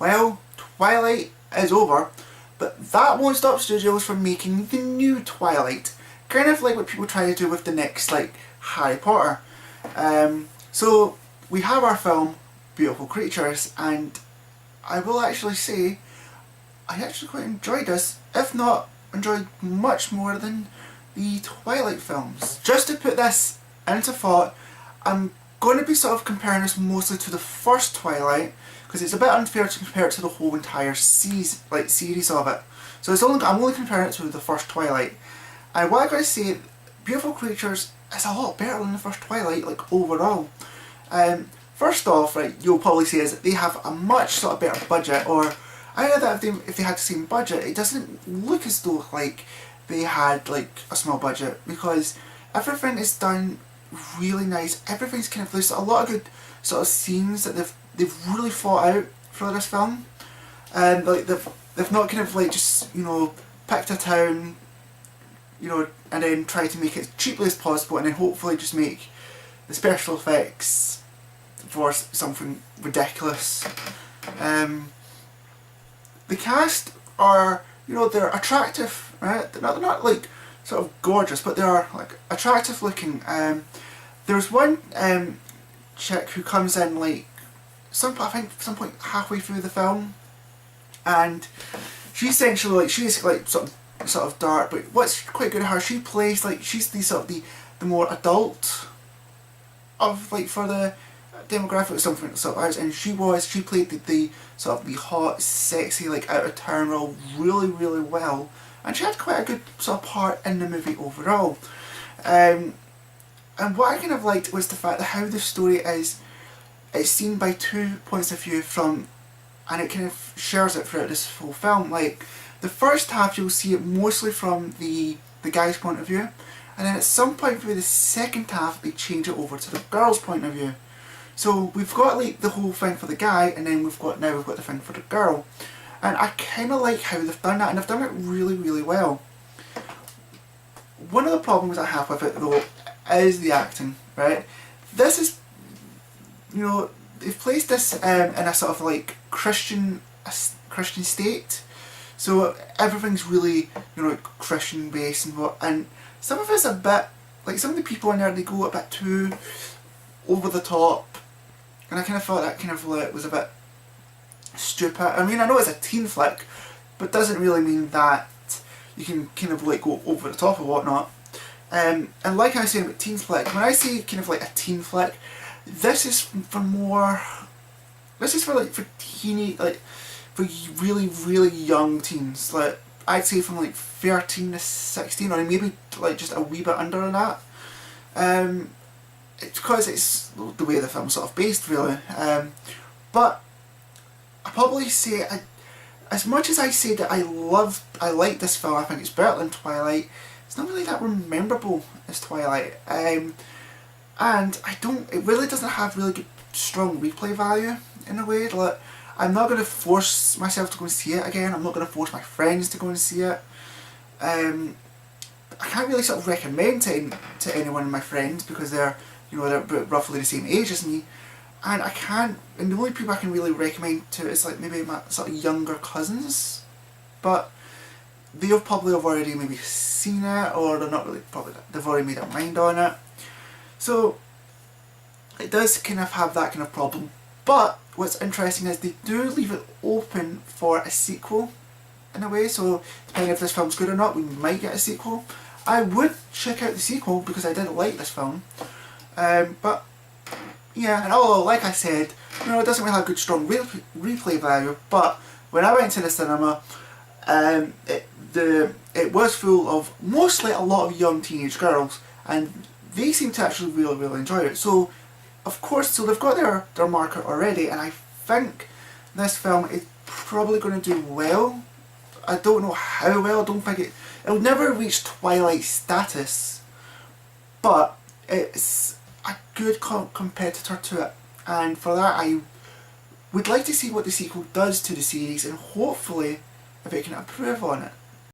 well, Twilight is over, but that won't stop studios from making the new Twilight. Kind of like what people try to do with the next, like, Harry Potter. So we have our film, Beautiful Creatures, and I will actually say, I actually quite enjoyed this, if not enjoyed much more than the Twilight films. Just to put this into thought, I'm going to be sort of comparing this mostly to the first Twilight, because it's a bit unfair to compare it to the whole entire series of it. So I'm only comparing it to the first Twilight. And what I'm going to say, Beautiful Creatures is a lot better than the first Twilight, like, overall. First off, right, you'll probably say is that they have a much sort of better budget, or I know that if they had the same budget, it doesn't look as though like they had like a small budget, because everything is done really nice. Everything's kind of, there's a lot of good sort of scenes that they've really thought out for this film, and like they've not kind of like just, you know, picked a town, you know, and then try to make it as cheaply as possible, and then hopefully just make the special effects for something ridiculous. The cast are, you know, they're attractive, right? They're not like sort of gorgeous, but they are like attractive looking. There's one chick who comes in like I think some point halfway through the film, and she's essentially like, she's like sort of dark, but what's quite good at her, she plays like, she's the sort of the more adult of, like, for the demographic or something sort of, and she played the sort of the hot, sexy, like, out of town role really, really well, and she had quite a good sort of part in the movie overall. And what I kind of liked was the fact that how the story is, it's seen by two points of view from, and it kind of shares it throughout this whole film. Like, the first half you'll see it mostly from the guy's point of view, and then at some point through the second half they change it over to the girl's point of view. So we've got like the whole thing for the guy, and then we've got the thing for the girl. And I kind of like how they've done that, and they've done it really, really well. One of the problems I have with it though is the acting, right? This is, you know, they've placed this in a sort of like Christian state, so everything's really, you know, like Christian based and some of it's a bit like, some of the people in there, they go a bit too over the top, and I kind of thought that kind of like was a bit stupid. I mean, I know it's a teen flick, but doesn't really mean that you can kind of like go over the top or whatnot. And like I was saying about teen flick, when I say kind of like a teen flick, this is for like for teeny, like for really, really young teens. Like, I'd say from like 13 to 16, or maybe like just a wee bit under than that. It's because it's the way the film's sort of based, really. But I probably say, as much as I say that I like this film, I think it's better than Twilight, it's not really that memorable as Twilight. And it really doesn't have really good, strong replay value in a way. Like, I'm not going to force myself to go and see it again. I'm not going to force my friends to go and see it. I can't really sort of recommend to anyone of my friends, because they're, you know, they're roughly the same age as me, and the only people I can really recommend to is like maybe my sort of younger cousins, but they'll probably have already maybe seen it, or they're not really, they've already made up mind on it. So it does kind of have that kind of problem. But what's interesting is they do leave it open for a sequel in a way, so depending if this film's good or not, we might get a sequel. I would check out the sequel because I did like this film. But yeah, and although, like I said, you know, it doesn't really have good strong replay value, but when I went to the cinema, it was full of mostly a lot of young teenage girls, and they seemed to actually really, really enjoy it. So of course, so they've got their market already, and I think this film is probably going to do well. I don't know how well. I don't think it'll never reach Twilight status, but it's a good competitor to it, and for that I would like to see what the sequel does to the series, and hopefully if it can improve on it.